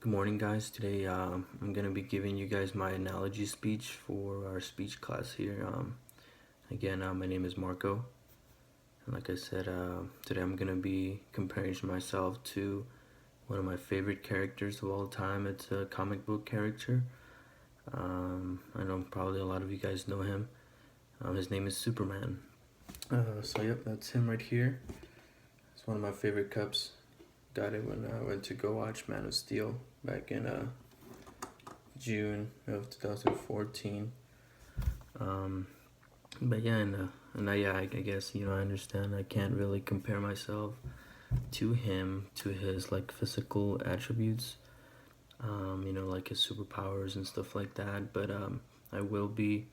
Good morning, guys. Today, I'm gonna be giving you guys my analogy speech for our speech class here. Again, my name is Marco, and like I said, today I'm gonna be comparing myself to one of my favorite characters of all time. It's a comic book character. I know probably a lot of you guys know him. His name is Superman. So yep, that's him right here. It's one of my favorite cups. Got it when I went to go watch Man of Steel back in June of 2014. But yeah, I guess I understand I can't really compare myself to him, to his like physical attributes, like his superpowers and stuff like that. But I will be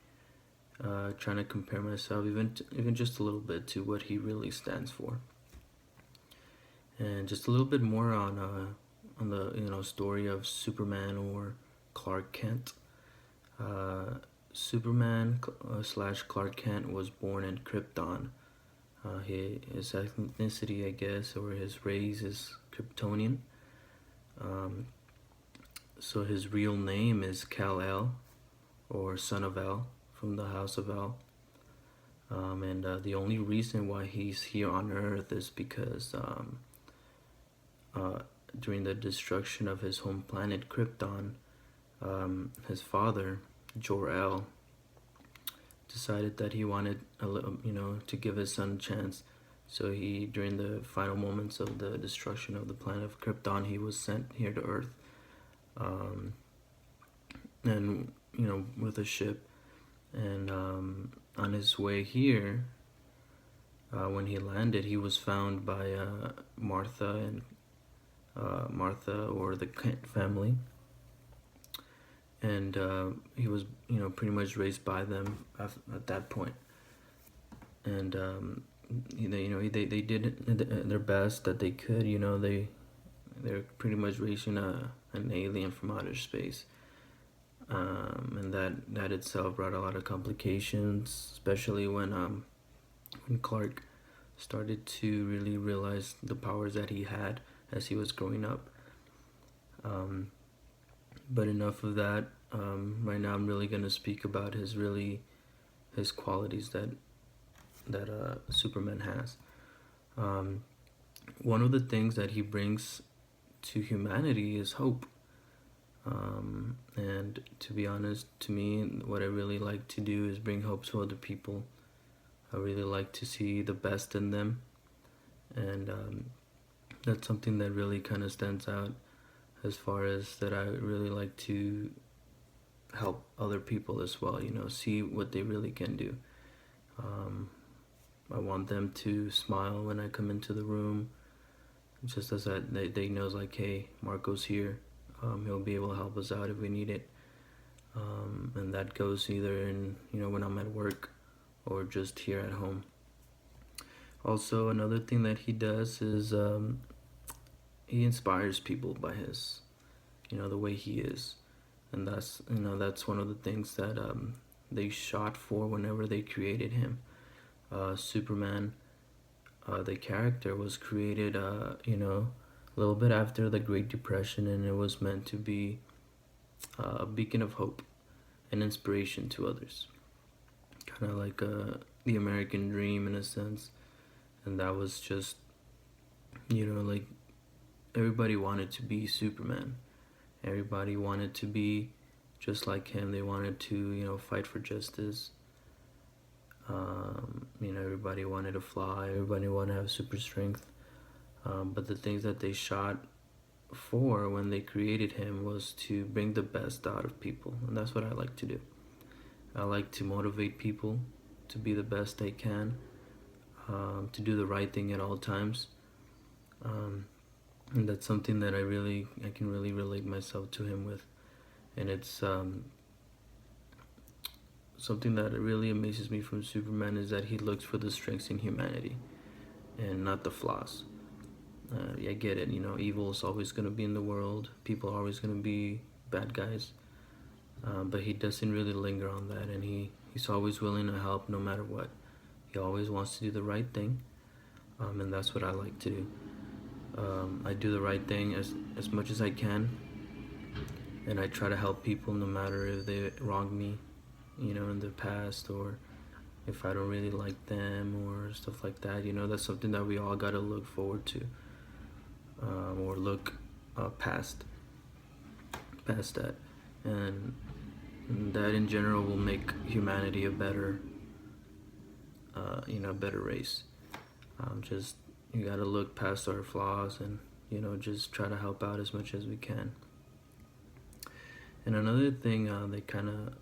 trying to compare myself even just a little bit to what he really stands for, and just a little bit more on the story of Superman or Clark Kent. Superman slash Clark Kent was born in Krypton. His ethnicity, I guess, or his race is Kryptonian. Um, so his real name is Kal-El, or Son of El, from the House of El. And the only reason why he's here on Earth is because during the destruction of his home planet Krypton, his father, Jor-El, decided that he wanted to give his son a chance. So he, during the final moments of the destruction of the planet of Krypton, he was sent here to Earth, and with a ship. And on his way here, when he landed, he was found by Martha or the Kent family, and he was pretty much raised by them at that point. And they did their best that they could. They're pretty much raising an alien from outer space, and that itself brought a lot of complications, especially when Clark started to really realize the powers that he had as he was growing up. But enough of that. Right now, I'm really gonna speak about his qualities that Superman has. One of the things that he brings to humanity is hope. And to be honest, to me, what I really like to do is bring hope to other people. I really like to see the best in them, and that's something that really kind of stands out, as far as that I really like to help other people as well, see what they really can do. I want them to smile when I come into the room, just as that they know, like, hey, Marco's here. He'll be able to help us out if we need it. And that goes either in, when I'm at work or just here at home. Also, another thing that he does is he inspires people by his, the way he is. And that's one of the things that they shot for whenever they created him. Superman, the character, was created, a little bit after the Great Depression, and it was meant to be a beacon of hope and inspiration to others. Kind of like the American dream in a sense. And that was just, like, everybody wanted to be Superman. Everybody wanted to be just like him. They wanted to, fight for justice. Everybody wanted to fly. Everybody wanted to have super strength. But the things that they shot for when they created him was to bring the best out of people. And that's what I like to do. I like to motivate people to be the best they can, to do the right thing at all times. And that's something that I can really relate myself to him with. And it's something that really amazes me from Superman is that he looks for the strengths in humanity and not the flaws. I get it, evil is always going to be in the world. People are always going to be bad guys. But he doesn't really linger on that, and he's always willing to help no matter what. He always wants to do the right thing, and that's what I like to do. I do the right thing as much as I can, and I try to help people no matter if they wronged me, in the past, or if I don't really like them or stuff like that. That's something that we all gotta look forward to, or look past that, and that in general will make humanity a better, better race. Just you gotta look past our flaws and just try to help out as much as we can. And another thing that kind of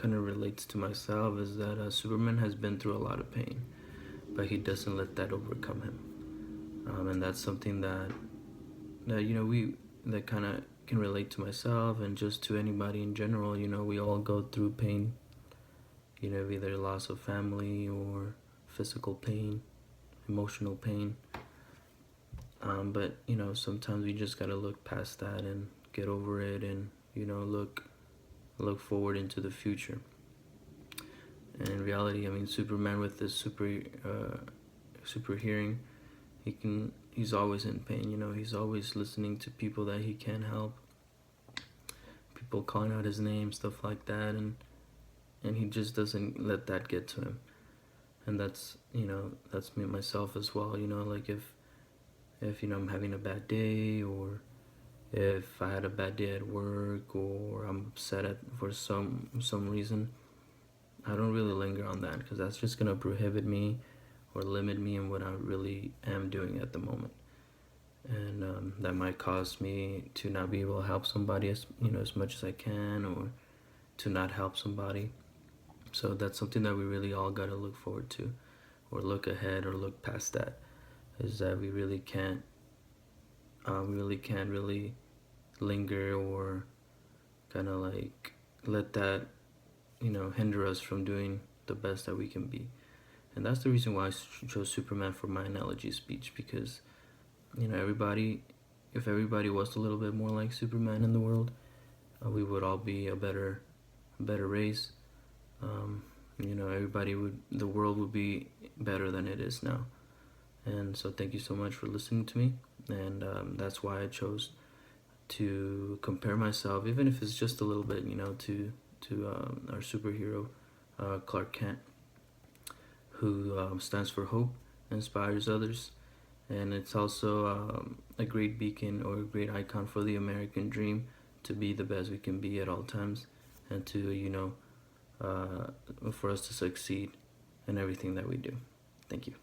relates to myself is that Superman has been through a lot of pain, but he doesn't let that overcome him. And that's something that we that kind of can relate to myself and just to anybody in general. We all go through pain. Either loss of family or physical pain, emotional pain. But sometimes we just gotta look past that and get over it, and look forward into the future. And in reality, I mean, Superman with this super hearing, he's always in pain. He's always listening to people that he can't help, people calling out his name, stuff like that, and he just doesn't let that get to him. And that's that's me myself as well. Like if I'm having a bad day, or if I had a bad day at work, or I'm upset for some reason, I don't really linger on that, because that's just gonna prohibit me or limit me in what I really am doing at the moment, and that might cause me to not be able to help somebody as much as I can, or to not help somebody. So that's something that we really all gotta look forward to, or look ahead, or look past that. Is that we really can't really linger, or kind of like let that hinder us from doing the best that we can be. And that's the reason why I chose Superman for my analogy speech, because everybody, if everybody was a little bit more like Superman in the world, we would all be a better race. The world would be better than it is now. And so thank you so much for listening to me, and that's why I chose to compare myself, even if it's just a little bit, to our superhero, Clark Kent, who stands for hope, inspires others, and it's also a great beacon, or a great icon for the American dream, to be the best we can be at all times, and to for us to succeed in everything that we do. Thank you.